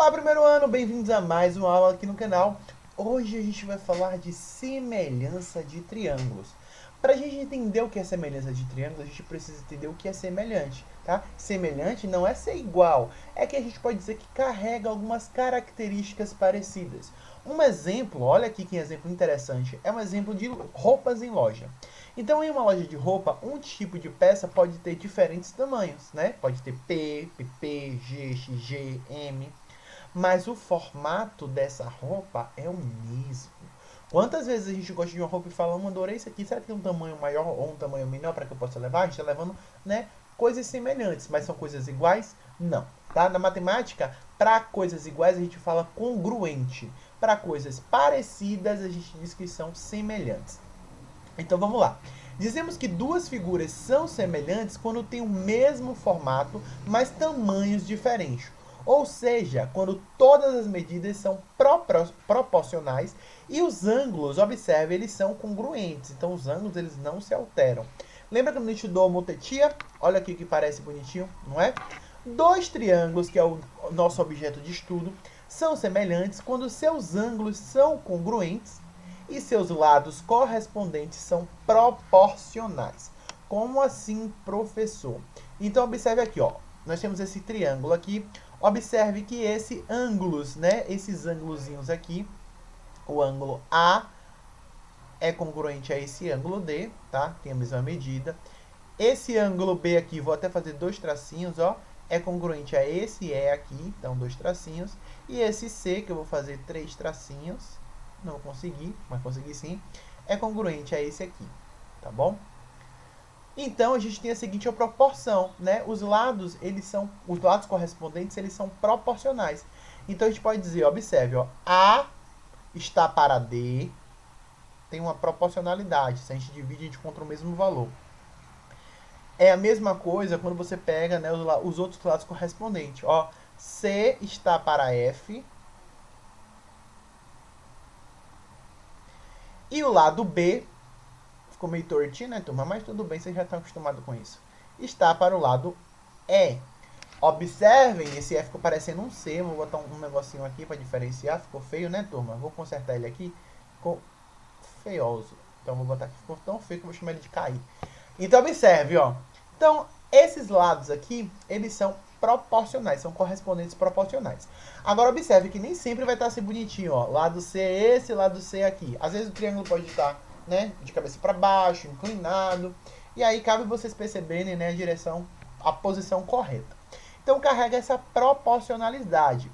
Olá, primeiro ano, bem-vindos a mais uma aula aqui no canal. Hoje a gente vai falar de semelhança de triângulos. Para a gente entender o que é semelhança de triângulos, a gente precisa entender o que é semelhante, tá? Semelhante não é ser igual, é que a gente pode dizer que carrega algumas características parecidas. Um exemplo, olha aqui que exemplo interessante, é um exemplo de roupas em loja. Então, em uma loja de roupa, um tipo de peça pode ter diferentes tamanhos, né? Pode ter P, PP, G, XG, M. Mas o formato dessa roupa é o mesmo. Quantas vezes a gente gosta de uma roupa e fala, adorei isso aqui, será que tem um tamanho maior ou um tamanho menor para que eu possa levar? A gente está levando, né, coisas semelhantes, mas são coisas iguais? Não. Tá? Na matemática, para coisas iguais a gente fala congruente. Para coisas parecidas a gente diz que são semelhantes. Então vamos lá. Dizemos que duas figuras são semelhantes quando têm o mesmo formato, mas tamanhos diferentes. Ou seja, quando todas as medidas são proporcionais e os ângulos, observe, eles são congruentes. Então os ângulos eles não se alteram. Lembra quando a gente estudou homotetia? Olha aqui que parece bonitinho, não é? Dois triângulos, que é o nosso objeto de estudo, são semelhantes quando seus ângulos são congruentes e seus lados correspondentes são proporcionais. Como assim, professor? Então, observe aqui, ó. Nós temos esse triângulo aqui. Observe que esses ângulos, né? Esses ângulozinhos aqui, o ângulo A é congruente a esse ângulo D, tá? Tem a mesma medida. Esse ângulo B aqui, vou até fazer dois tracinhos, ó. É congruente a esse E aqui, então dois tracinhos. E esse C, que eu vou fazer três tracinhos, não vou conseguir, mas consegui sim, é congruente a esse aqui, tá bom? Então a gente tem a seguinte proporção, né? Os lados correspondentes, eles são proporcionais. Então a gente pode dizer, observe, ó, A está para D, tem uma proporcionalidade. Se a gente divide, a gente encontra o mesmo valor. É a mesma coisa quando você pega, né, os outros lados correspondentes. Ó, C está para F. E o lado B, ficou meio tortinho, né, turma? Mas tudo bem, vocês já estão acostumados com isso. Está para o lado E. Observem, esse F ficou parecendo um C. Vou botar um negocinho aqui para diferenciar. Ficou feio, né, turma? Vou consertar ele aqui. Ficou feioso. Então, vou botar aqui. Ficou tão feio que eu vou chamar ele de cair. Então, observe, ó. Então, esses lados aqui, eles são proporcionais, são correspondentes proporcionais. Agora, observe que nem sempre vai estar assim bonitinho, ó. Lado C esse, lado C aqui. Às vezes o triângulo pode estar, né, de cabeça para baixo, inclinado. E aí cabe vocês perceberem, né, a posição correta. Então, carrega essa proporcionalidade.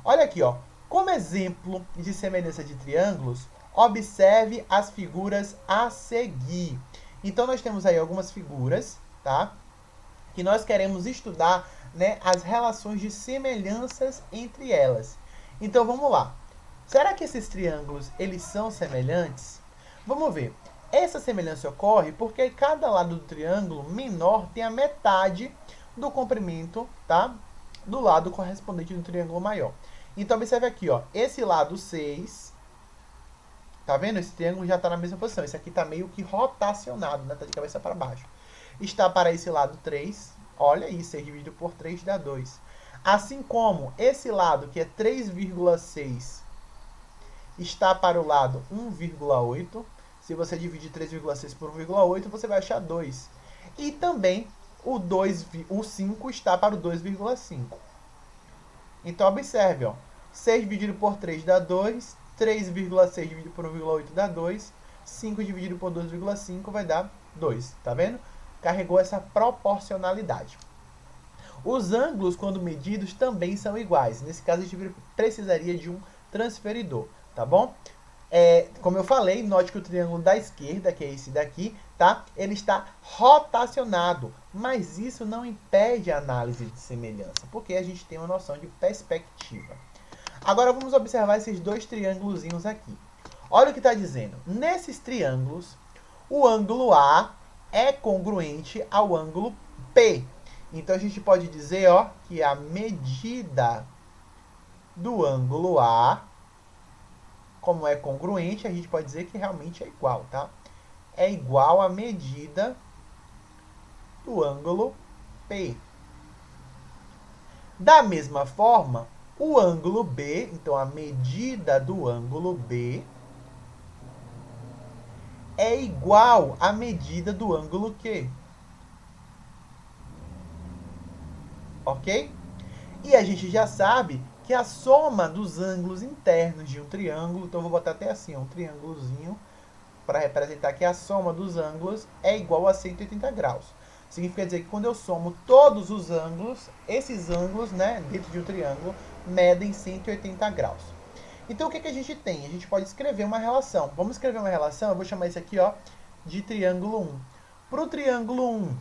Olha aqui, ó. Como exemplo de semelhança de triângulos, observe as figuras a seguir. Então, nós temos aí algumas figuras, tá? Que nós queremos estudar, né, as relações de semelhanças entre elas. Então, vamos lá. Será que esses triângulos, eles são semelhantes? Vamos ver. Essa semelhança ocorre porque cada lado do triângulo menor tem a metade do comprimento, tá? Do lado correspondente do triângulo maior. Então, observe aqui, ó. Esse lado 6... Tá vendo? Esse triângulo já está na mesma posição. Esse aqui está meio que rotacionado, né? Está de cabeça para baixo. Está para esse lado 3. Olha aí, 6 dividido por 3 dá 2. Assim como esse lado, que é 3,6, está para o lado 1,8. Se você dividir 3,6 por 1,8, você vai achar 2. E também o 5 está para o 2,5. Então, observe, ó. 6 dividido por 3 dá 2. 3,6 dividido por 1,8 dá 2. 5 dividido por 2,5 vai dar 2. Tá vendo? Carregou essa proporcionalidade. Os ângulos, quando medidos, também são iguais. Nesse caso, a gente precisaria de um transferidor. Tá bom? Como eu falei, note que o triângulo da esquerda, que é esse daqui, tá? Ele está rotacionado. Mas isso não impede a análise de semelhança, porque a gente tem uma noção de perspectiva. Agora vamos observar esses dois triângulozinhos aqui. Olha o que está dizendo. Nesses triângulos, o ângulo A é congruente ao ângulo P. Então a gente pode dizer, ó, que a medida do ângulo A, como é congruente, a gente pode dizer que realmente é igual, tá? É igual à medida do ângulo P. Da mesma forma, o ângulo B, então a medida do ângulo B é igual à medida do ângulo Q. Ok? E a gente já sabe que a soma dos ângulos internos de um triângulo, então eu vou botar até assim, um triângulozinho, para representar que a soma dos ângulos é igual a 180 graus. Significa dizer que quando eu somo todos os ângulos, esses ângulos, né, dentro de um triângulo, medem 180 graus. Então, o que a gente tem? A gente pode escrever uma relação. Vamos escrever uma relação, eu vou chamar isso aqui, ó, de triângulo 1. Para o triângulo 1,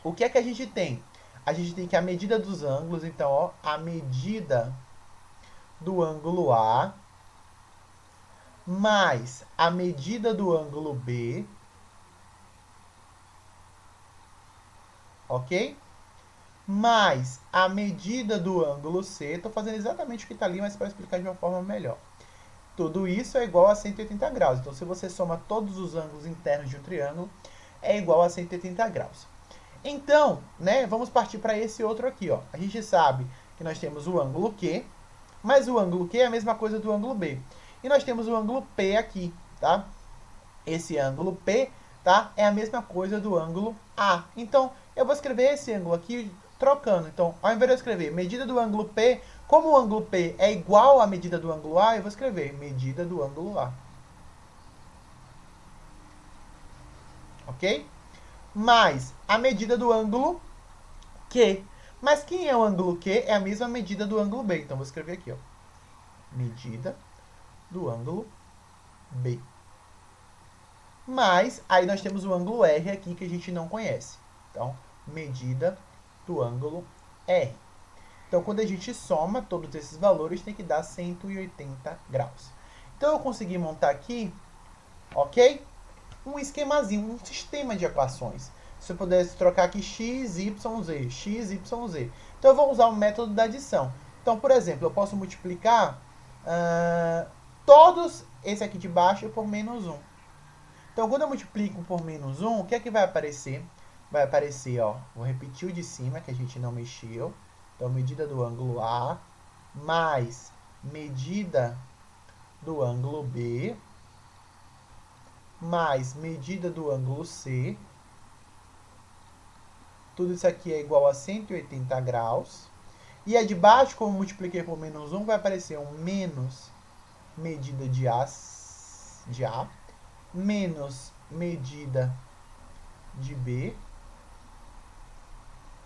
o que é que a gente tem? A gente tem que a medida dos ângulos, então, ó, a medida do ângulo A mais a medida do ângulo B, ok? Mais a medida do ângulo C. Estou fazendo exatamente o que está ali, mas para explicar de uma forma melhor. Tudo isso é igual a 180 graus. Então, se você soma todos os ângulos internos de um triângulo, é igual a 180 graus. Então, né, vamos partir para esse outro aqui, ó. A gente sabe que nós temos o ângulo Q, mas o ângulo Q é a mesma coisa do ângulo B. E nós temos o ângulo P aqui, tá? Esse ângulo P, tá? É a mesma coisa do ângulo A. Então, eu vou escrever esse ângulo aqui trocando. Então, ao invés de eu escrever medida do ângulo P, como o ângulo P é igual à medida do ângulo A, eu vou escrever medida do ângulo A. Ok? Mais a medida do ângulo Q. Mas quem é o ângulo Q? É a mesma medida do ângulo B. Então, vou escrever aqui, ó. Medida do ângulo B. Mas, aí nós temos o ângulo R aqui, que a gente não conhece. Então, medida do ângulo R. Então, quando a gente soma todos esses valores, tem que dar 180 graus. Então, eu consegui montar aqui, ok? Um esquemazinho, um sistema de equações. Se eu pudesse trocar aqui x, y, z, x, y, z. Então, eu vou usar o método da adição. Então, por exemplo, eu posso multiplicar todos esse aqui de baixo por menos 1. Então, quando eu multiplico por menos 1, o que é que vai aparecer? Vai aparecer, ó, vou repetir o de cima, que a gente não mexeu. Então, medida do ângulo A mais medida do ângulo B mais medida do ângulo C. Tudo isso aqui é igual a 180 graus. E a de baixo, como eu multipliquei por menos 1, vai aparecer um menos medida de A menos medida de B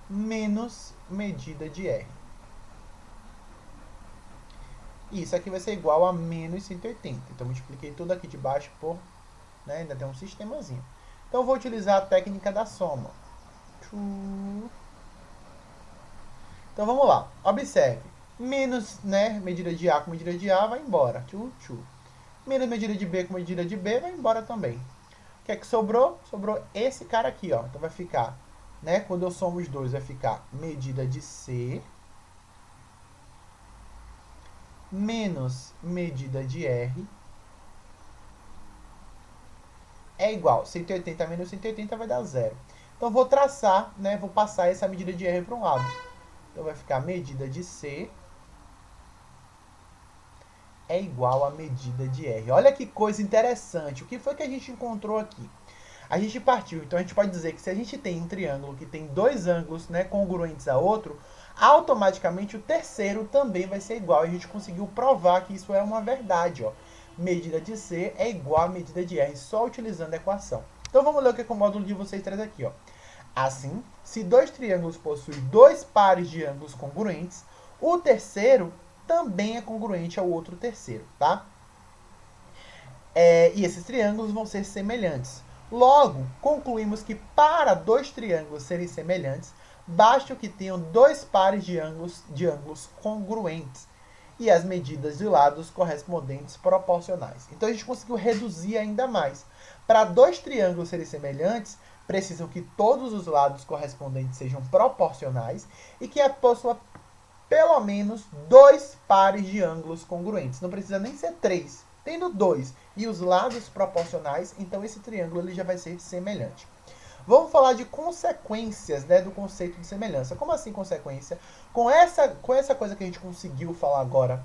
menos medida de R. Isso aqui vai ser igual a menos 180. Então, multipliquei tudo aqui de baixo por... né, ainda tem um sistemazinho. Então, eu vou utilizar a técnica da soma. Então, vamos lá. Observe. Menos, né, medida de A com medida de A vai embora. Menos medida de B com medida de B vai embora também. O que é que sobrou? Sobrou esse cara aqui, ó. Então, vai ficar, né, quando eu somo os dois, vai ficar medida de C menos medida de R é igual. 180 menos 180 vai dar 0. Então, vou traçar, né, vou passar essa medida de R para um lado. Então, vai ficar medida de C é igual a medida de R. Olha que coisa interessante. O que foi que a gente encontrou aqui? A gente partiu, então a gente pode dizer que se a gente tem um triângulo que tem dois ângulos, né, congruentes a outro, automaticamente o terceiro também vai ser igual. A gente conseguiu provar que isso é uma verdade, ó. Medida de C é igual a medida de R, só utilizando a equação. Então vamos ler o que o módulo de vocês traz aqui, ó. Assim, se dois triângulos possuem dois pares de ângulos congruentes, o terceiro também é congruente ao outro terceiro, tá? E esses triângulos vão ser semelhantes. Logo, concluímos que para dois triângulos serem semelhantes, basta que tenham dois pares de ângulos congruentes e as medidas de lados correspondentes proporcionais. Então, a gente conseguiu reduzir ainda mais. Para dois triângulos serem semelhantes, precisam que todos os lados correspondentes sejam proporcionais e que possua pelo menos dois pares de ângulos congruentes. Não precisa nem ser três. Tendo dois e os lados proporcionais, então esse triângulo ele já vai ser semelhante. Vamos falar de consequências, né, do conceito de semelhança. Como assim consequência? Com essa coisa que a gente conseguiu falar agora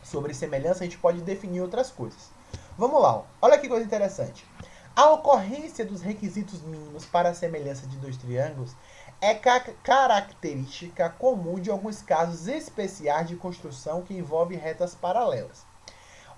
sobre semelhança, a gente pode definir outras coisas. Vamos lá, ó. Olha que coisa interessante. A ocorrência dos requisitos mínimos para a semelhança de dois triângulos é característica comum de alguns casos especiais de construção que envolve retas paralelas.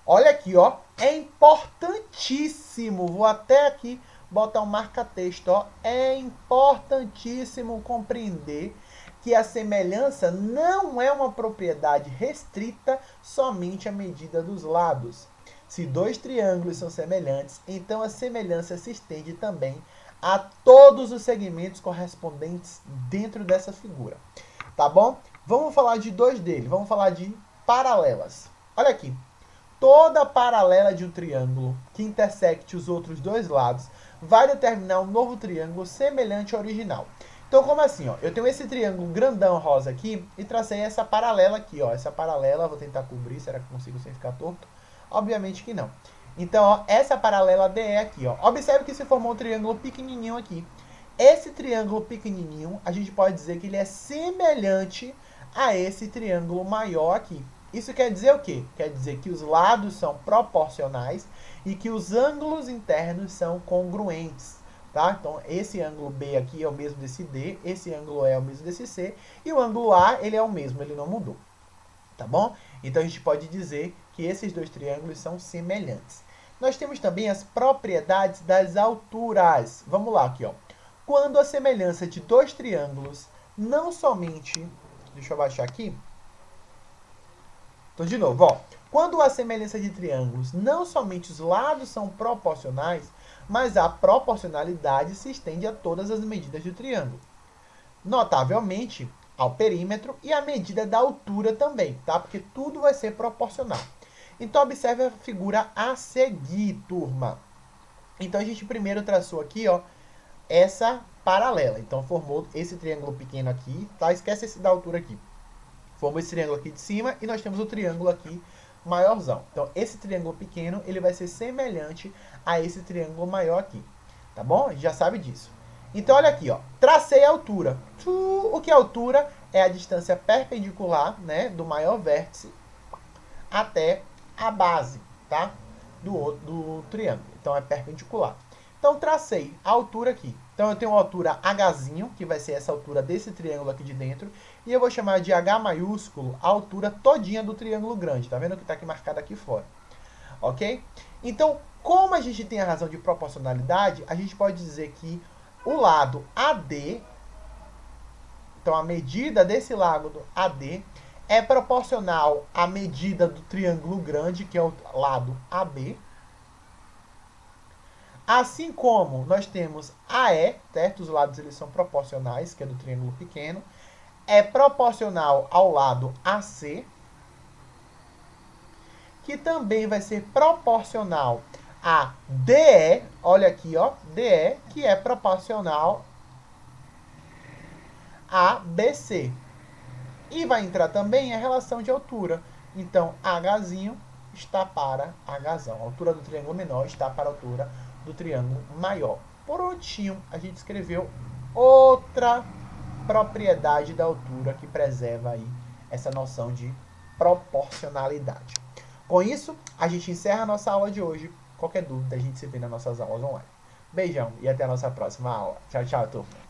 Olha aqui, ó, é importantíssimo, vou até aqui botar um marca-texto, ó, é importantíssimo compreender que a semelhança não é uma propriedade restrita somente à medida dos lados. Se dois triângulos são semelhantes, então a semelhança se estende também a todos os segmentos correspondentes dentro dessa figura. Tá bom? Vamos falar de dois deles. Vamos falar de paralelas. Olha aqui. Toda paralela de um triângulo que intersecte os outros dois lados vai determinar um novo triângulo semelhante ao original. Então, como assim? Ó? Eu tenho esse triângulo grandão rosa aqui e tracei essa paralela aqui. Ó. Essa paralela, vou tentar cobrir, será que consigo sem ficar torto? Obviamente que não. Então, ó, essa paralela DE aqui, ó. Observe que se formou um triângulo pequenininho aqui. Esse triângulo pequenininho, a gente pode dizer que ele é semelhante a esse triângulo maior aqui. Isso quer dizer o quê? Quer dizer que os lados são proporcionais e que os ângulos internos são congruentes. Tá? Então, esse ângulo B aqui é o mesmo desse D, esse ângulo E é o mesmo desse C, e o ângulo A ele é o mesmo, ele não mudou. Tá bom? Então, a gente pode dizer que esses dois triângulos são semelhantes. Nós temos também as propriedades das alturas. Vamos lá aqui, ó. Quando a semelhança de dois triângulos não somente... Deixa eu baixar aqui. Então, de novo, ó. Quando a semelhança de triângulos, não somente os lados são proporcionais, mas a proporcionalidade se estende a todas as medidas do triângulo. Notavelmente, ao perímetro e à medida da altura também, tá? Porque tudo vai ser proporcional. Então, observe a figura a seguir, turma. Então, a gente primeiro traçou aqui, ó, essa paralela. Então, formou esse triângulo pequeno aqui, tá? Esquece esse da altura aqui. Formou esse triângulo aqui de cima e nós temos o triângulo aqui maiorzão. Então, esse triângulo pequeno, ele vai ser semelhante a esse triângulo maior aqui. Tá bom? A gente já sabe disso. Então, olha aqui, ó. Tracei a altura. O que é a altura? É a distância perpendicular, né, do maior vértice até a base, tá? Do triângulo. Então, é perpendicular. Então, tracei a altura aqui. Então, eu tenho a altura Hzinho, que vai ser essa altura desse triângulo aqui de dentro. E eu vou chamar de H maiúsculo a altura todinha do triângulo grande. Tá vendo que está aqui marcado aqui fora? Ok? Então, como a gente tem a razão de proporcionalidade, a gente pode dizer que o lado AD, então a medida desse lado AD, é proporcional à medida do triângulo grande, que é o lado AB. Assim como nós temos AE, certo? Os lados eles são proporcionais, que é do triângulo pequeno. É proporcional ao lado AC, que também vai ser proporcional a DE, olha aqui, ó, DE, que é proporcional a BC. E vai entrar também a relação de altura. Então, Hzinho está para Hzão. A altura do triângulo menor está para a altura do triângulo maior. Prontinho, a gente escreveu outra propriedade da altura que preserva aí essa noção de proporcionalidade. Com isso, a gente encerra a nossa aula de hoje. Qualquer dúvida, a gente se vê nas nossas aulas online. Beijão e até a nossa próxima aula. Tchau, tchau, turma.